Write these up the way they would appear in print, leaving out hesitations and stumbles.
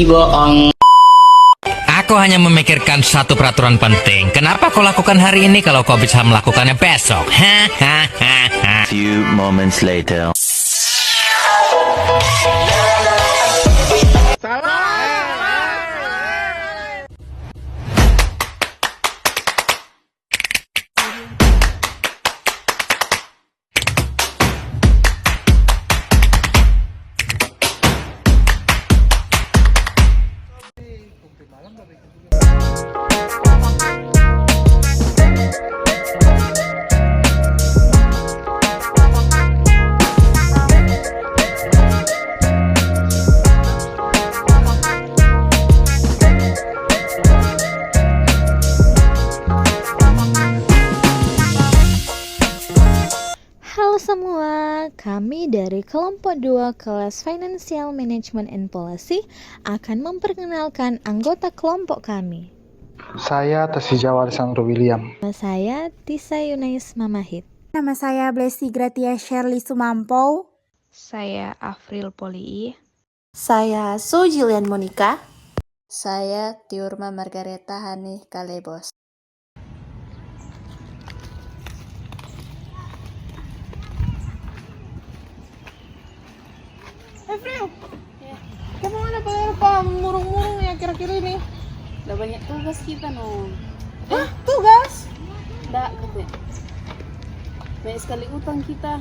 bohong. Aku hanya memikirkan satu peraturan penting. Kenapa kau lakukan hari ini kalau kau bisa melakukannya besok? Hahaha. Few moments later. Halo semua, kami dari kelompok 2 kelas Financial Management and Policy akan memperkenalkan anggota kelompok kami. Saya Tasijawar Sandro William. Nama saya Tisa Yunais Mamahit. Nama saya Blessy Gratia Shirley Sumampau. Saya Afril Polii. Saya Su Jilian Monica. Saya Tiurma Margareta Hanih Kalebos. Afril, kamu mana Pak murung-murung ya kira-kira ini? Udah banyak tugas kita non. Hah? Tugas? Nggak gitu. Banyak sekali utang kita.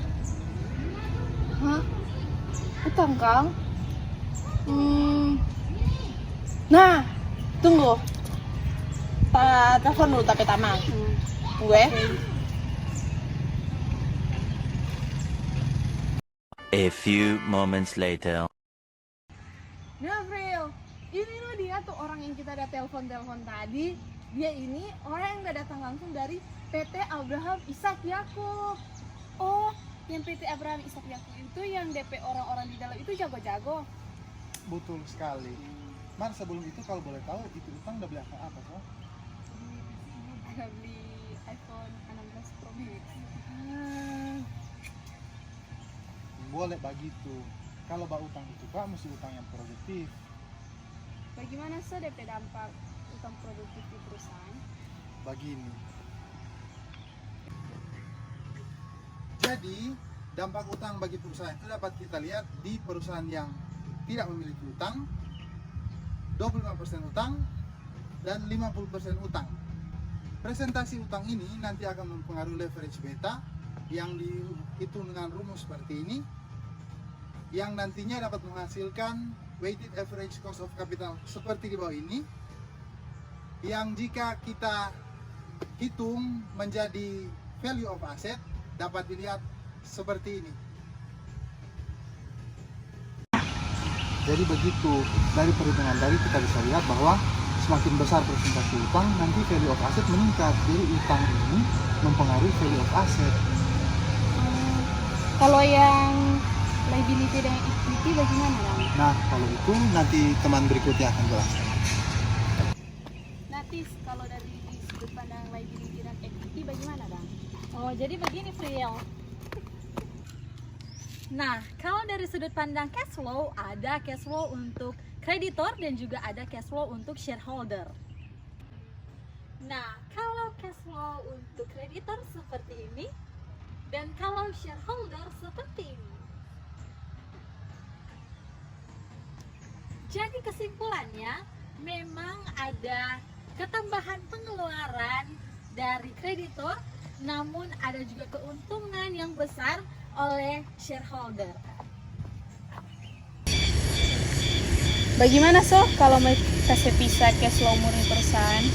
Hah? Utang Kang? Nah, tunggu. Telepon dulu tapi tamang. Tunggu ya. A few moments later. Nah, April, ini loh dia tuh orang yang kita ada telepon tadi. Dia ini orang yang gak datang langsung dari PT Abraham Ishak Yakub. Oh, yang PT Abraham Ishak Yakub itu yang DP orang-orang di dalam itu jago-jago. Betul sekali. Mar, sebelum itu kalau boleh tahu, itu utang udah beli apa toh? Udah beli iPhone 16 Pro Max. Boleh begitu. Kalau bawa utang itu Kak, mesti utang yang produktif. Bagaimana DP dampak utang produktif di perusahaan? Begini. Jadi, dampak utang bagi perusahaan itu dapat kita lihat di perusahaan yang tidak memiliki utang, 25% utang, dan 50% utang. Presentasi utang ini nanti akan mempengaruhi leverage beta yang dihitung dengan rumus seperti ini, yang nantinya dapat menghasilkan weighted average cost of capital seperti di bawah ini, yang jika kita hitung menjadi value of asset dapat dilihat seperti ini. Jadi begitu, dari perhitungan dari kita bisa lihat bahwa semakin besar presentasi utang, nanti value of asset meningkat. Jadi utang ini mempengaruhi value of asset. Kalau yang liability dan equity bagaimana Bang? Nah, kalau itu nanti teman berikutnya akan jelaskan. Nanti kalau dari sudut pandang liability dan equity bagaimana Bang? Oh, jadi begini Friel. Nah, kalau dari sudut pandang cash flow, ada cash flow untuk kreditor dan juga ada cash flow untuk shareholder. Nah, kalau cash flow untuk kreditor seperti ini, dan kalau shareholder seperti ini. Jadi kesimpulannya, memang ada ketambahan pengeluaran dari kreditor, namun ada juga keuntungan yang besar oleh shareholder. Bagaimana kalau mau kasih pisah cash flow murni perusahaan?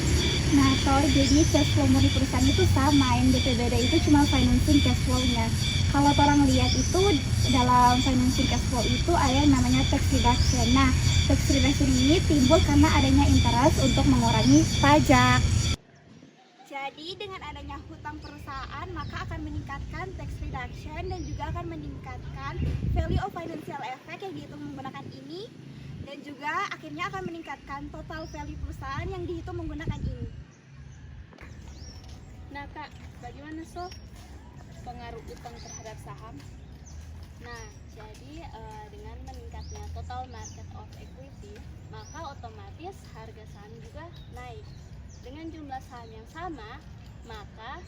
Nah, jadi cash flow murni perusahaan itu sama, yang beda itu cuma financing cash flow-nya. Kalau orang lihat itu dalam financing cash flow itu ada yang namanya tax reduction. Nah, tax reduction ini timbul karena adanya interest untuk mengurangi pajak. Jadi dengan adanya hutang perusahaan maka akan meningkatkan tax reduction dan juga akan meningkatkan value of financial effect yang dihitung menggunakan ini, dan juga akhirnya akan meningkatkan total value perusahaan yang dihitung menggunakan ini. Nah Kak, bagaimana pengaruh utang terhadap saham? Nah, jadi dengan meningkatnya total market of equity, maka otomatis harga saham juga naik. Dengan jumlah saham yang sama, maka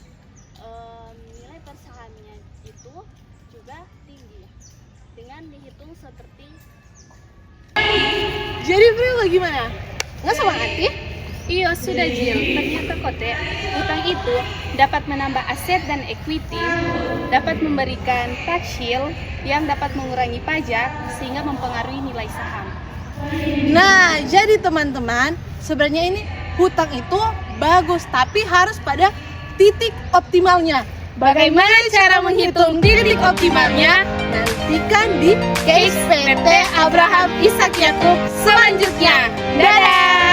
nilai per sahamnya itu juga tinggi. Dengan dihitung seperti Jadi April gimana? Nggak semangat ya? iya sudah Jill, ternyata Kote, utang itu dapat menambah aset dan equity, dapat memberikan tax shield yang dapat mengurangi pajak sehingga mempengaruhi nilai saham. Nah, jadi teman-teman, sebenarnya ini hutang itu bagus, tapi harus pada titik optimalnya. Bagaimana cara menghitung titik optimalnya? Nantikan di case PT Abraham Ishak Yakub selanjutnya. Dadah!